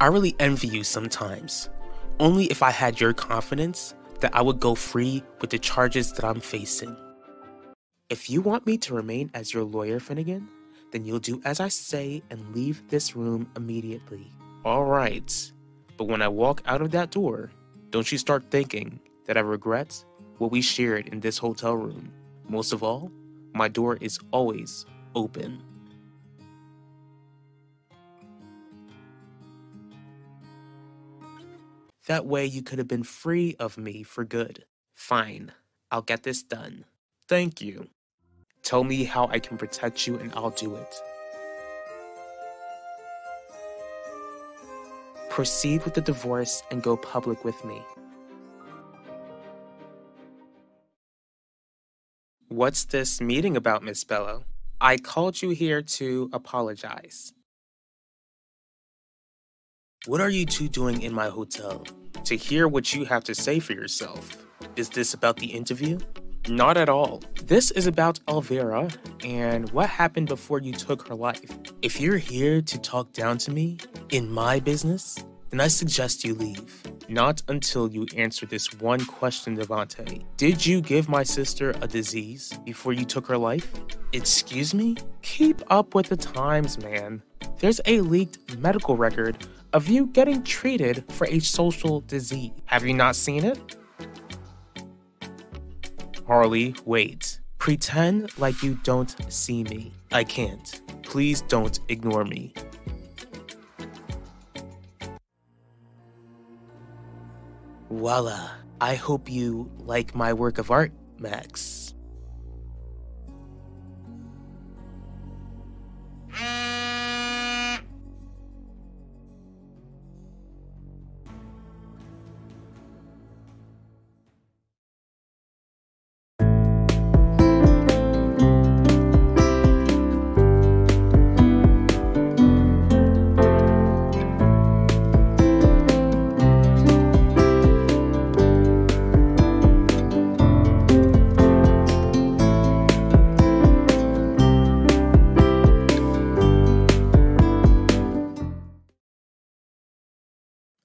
I really envy you sometimes. Only if I had your confidence that I would go free with the charges that I'm facing. If you want me to remain as your lawyer, Finnegan, then you'll do as I say and leave this room immediately. Alright, but when I walk out of that door, don't you start thinking that I regret what we shared in this hotel room. Most of all, my door is always open. That way you could have been free of me for good. Fine, I'll get this done. Thank you. Tell me how I can protect you and I'll do it. Proceed with the divorce and go public with me. What's this meeting about, Miss Bello? I called you here to apologize. What are you two doing in my hotel? To hear what you have to say for yourself. Is this about the interview? Not at all. This is about Elvira and what happened before you took her life. If you're here to talk down to me in my business, then I suggest you leave. Not until you answer this one question, Devante. Did you give my sister a disease before you took her life? Excuse me? Keep up with the times, man. There's a leaked medical record of you getting treated for a social disease. Have you not seen it? Harley, wait. Pretend like you don't see me. I can't. Please don't ignore me. Voila. I hope you like my work of art, Max.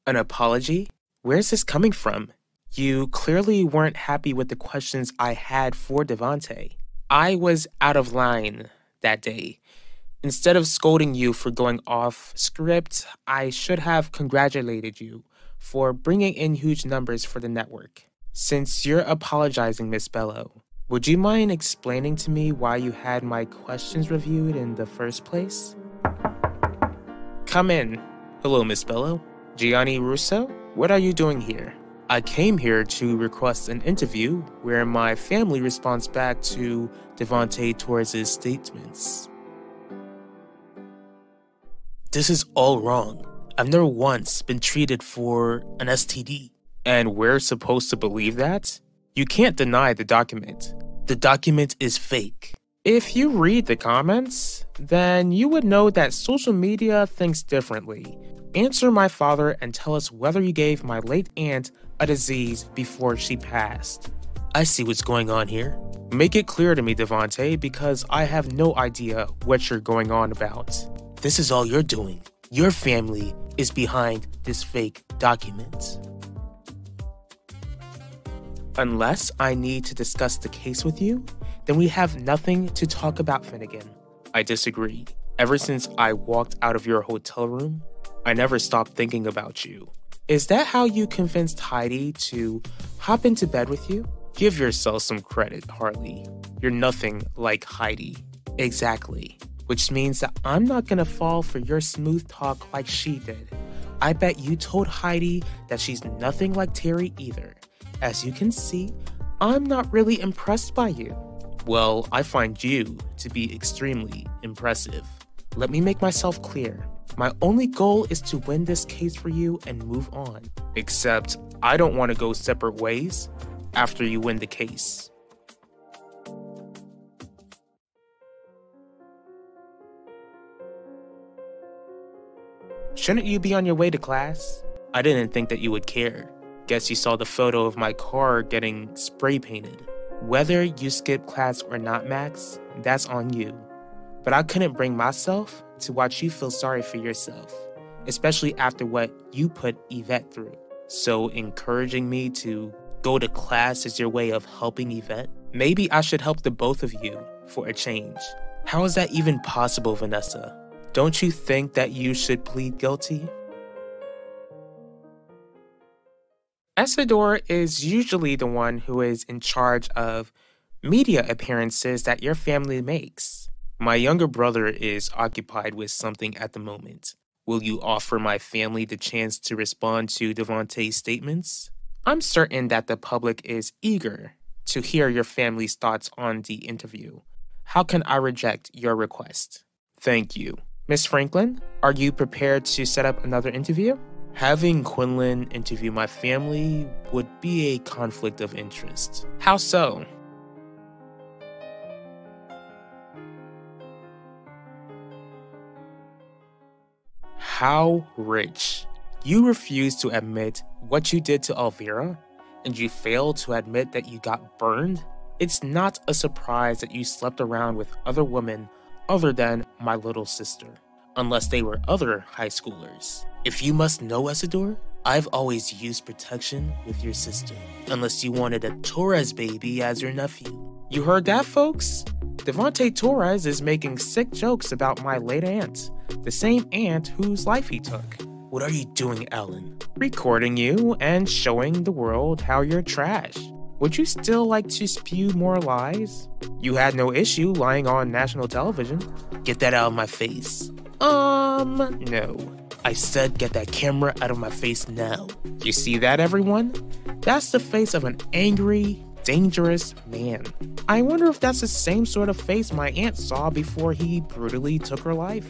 An apology? Where's this coming from? You clearly weren't happy with the questions I had for Devante. I was out of line that day. Instead of scolding you for going off script, I should have congratulated you for bringing in huge numbers for the network. Since you're apologizing, Miss Bello, would you mind explaining to me why you had my questions reviewed in the first place? Come in. Hello, Miss Bello. Gianni Russo, what are you doing here? I came here to request an interview where my family responds back to Devante Torres' statements. This is all wrong. I've never once been treated for an STD. And we're supposed to believe that? You can't deny the document. The document is fake. If you read the comments, then you would know that social media thinks differently. Answer my father and tell us whether you gave my late aunt a disease before she passed. I see what's going on here. Make it clear to me, Devante, because I have no idea what you're going on about. This is all you're doing. Your family is behind this fake document. Unless I need to discuss the case with you, then we have nothing to talk about, Finnegan. I disagree. Ever since I walked out of your hotel room, I never stopped thinking about you. Is that how you convinced Heidi to hop into bed with you? Give yourself some credit, Harley. You're nothing like Heidi. Exactly. Which means that I'm not gonna fall for your smooth talk like she did. I bet you told Heidi that she's nothing like Terry either. As you can see, I'm not really impressed by you. Well, I find you to be extremely impressive. Let me make myself clear. My only goal is to win this case for you and move on. Except, I don't want to go separate ways after you win the case. Shouldn't you be on your way to class? I didn't think that you would care. Guess you saw the photo of my car getting spray painted. Whether you skip class or not, Max, that's on you. But I couldn't bring myself to watch you feel sorry for yourself. especially after what you put Yvette through. So encouraging me to go to class is your way of helping Yvette? Maybe I should help the both of you for a change. How is that even possible, Vanessa? Don't you think that you should plead guilty? Isidore is usually the one who is in charge of media appearances that your family makes. My younger brother is occupied with something at the moment. Will you offer my family the chance to respond to Devontae's statements? I'm certain that the public is eager to hear your family's thoughts on the interview. How can I reject your request? Thank you. Miss Franklin, are you prepared to set up another interview? Having Quinlan interview my family would be a conflict of interest. How so? How rich? You refuse to admit what you did to Elvira, and you fail to admit that you got burned? It's not a surprise that you slept around with other women other than my little sister, unless they were other high schoolers. If you must know, Isidore, I've always used protection with your sister, unless you wanted a Torres baby as your nephew. You heard that, folks? Devontae Torres is making sick jokes about my late aunt, the same aunt whose life he took. What are you doing, Ellen? Recording you and showing the world how you're trash. Would you still like to spew more lies? You had no issue lying on national television. Get that out of my face. No. I said get that camera out of my face now. You see that, everyone? That's the face of an angry, dangerous man. I wonder if that's the same sort of face my aunt saw before he brutally took her life.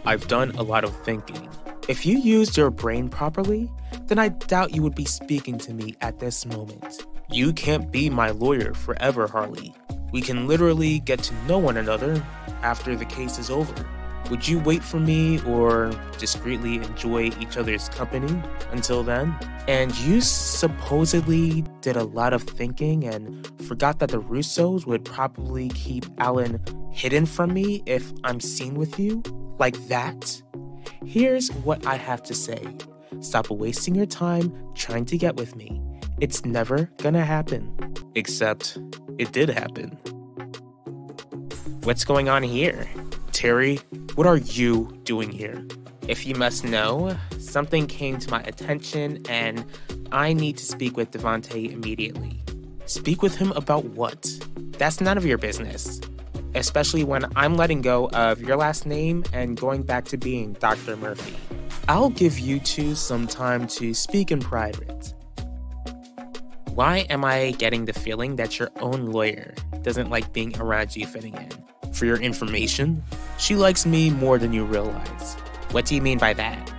I've done a lot of thinking. If you used your brain properly, then I doubt you would be speaking to me at this moment. You can't be my lawyer forever, Harley. We can literally get to know one another after the case is over. Would you wait for me or discreetly enjoy each other's company until then? And you supposedly did a lot of thinking and forgot that the Russos would probably keep Alan hidden from me if I'm seen with you? Like that? Here's what I have to say. Stop wasting your time trying to get with me. It's never gonna happen. Except, it did happen. What's going on here? Terry, what are you doing here? If you must know, something came to my attention and I need to speak with Devontae immediately. Speak with him about what? That's none of your business. Especially when I'm letting go of your last name and going back to being Dr. Murphy. I'll give you two some time to speak in private. Why am I getting the feeling that your own lawyer doesn't like being around you fitting in? For your information, she likes me more than you realize. What do you mean by that?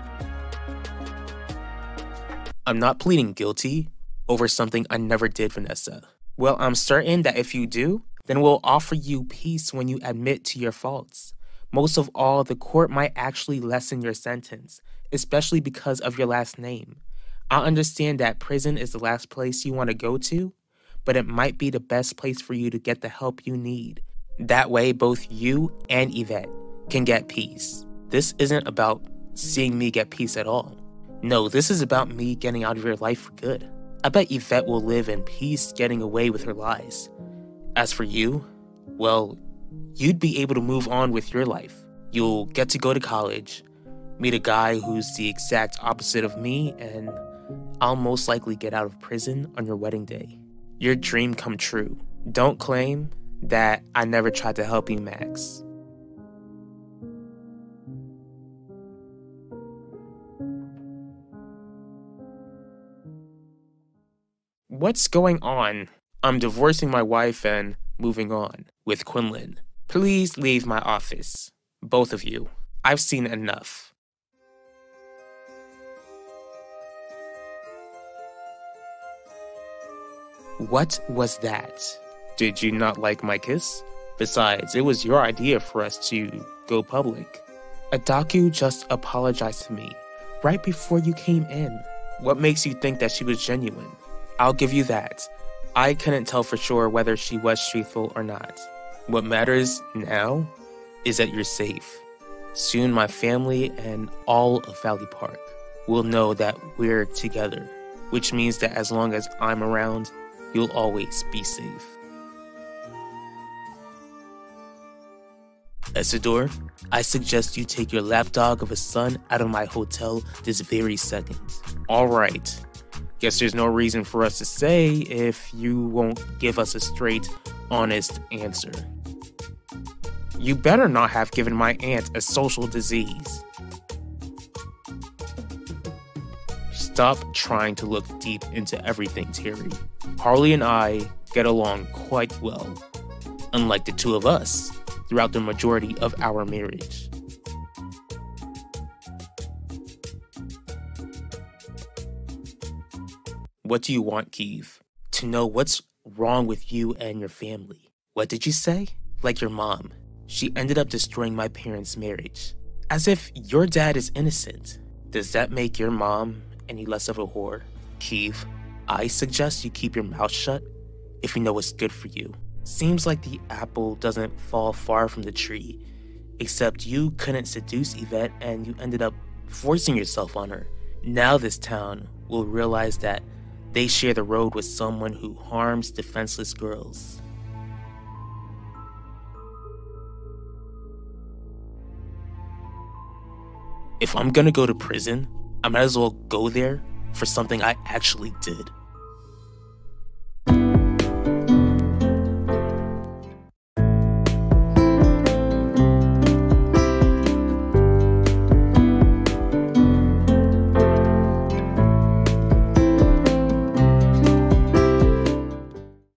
I'm not pleading guilty over something I never did, Vanessa. Well, I'm certain that if you do, then we'll offer you peace when you admit to your faults. Most of all, the court might actually lessen your sentence, especially because of your last name. I understand that prison is the last place you want to go to, but it might be the best place for you to get the help you need. That way, both you and Yvette can get peace. This isn't about seeing me get peace at all. No, this is about me getting out of your life for good. I bet Yvette will live in peace getting away with her lies. As for you, well, you'd be able to move on with your life. You'll get to go to college, meet a guy who's the exact opposite of me, and I'll most likely get out of prison on your wedding day. Your dream come true. Don't claim that I never tried to help you, Max. What's going on? I'm divorcing my wife and moving on with Quinlan. Please leave my office. Both of you. I've seen enough. What was that? Did you not like my kiss? Besides, it was your idea for us to go public. Adaku just apologized to me right before you came in. What makes you think that she was genuine? I'll give you that. I couldn't tell for sure whether she was truthful or not. What matters now is that you're safe. Soon my family and all of Valley Park will know that we're together, which means that as long as I'm around, you'll always be safe. Isidore, I suggest you take your lapdog of a son out of my hotel this very second. Alright, guess there's no reason for us to say if you won't give us a straight, honest answer. You better not have given my aunt a social disease. Stop trying to look deep into everything, Terry. Harley and I get along quite well, unlike the two of us throughout the majority of our marriage. What do you want, Keeve? To know what's wrong with you and your family. What did you say? Like your mom. She ended up destroying my parents' marriage. As if your dad is innocent. Does that make your mom any less of a whore? Keeve, I suggest you keep your mouth shut if you know what's good for you. Seems like the apple doesn't fall far from the tree, except you couldn't seduce Yvette and you ended up forcing yourself on her. Now this town will realize that they share the road with someone who harms defenseless girls. If I'm gonna go to prison, I might as well go there for something I actually did.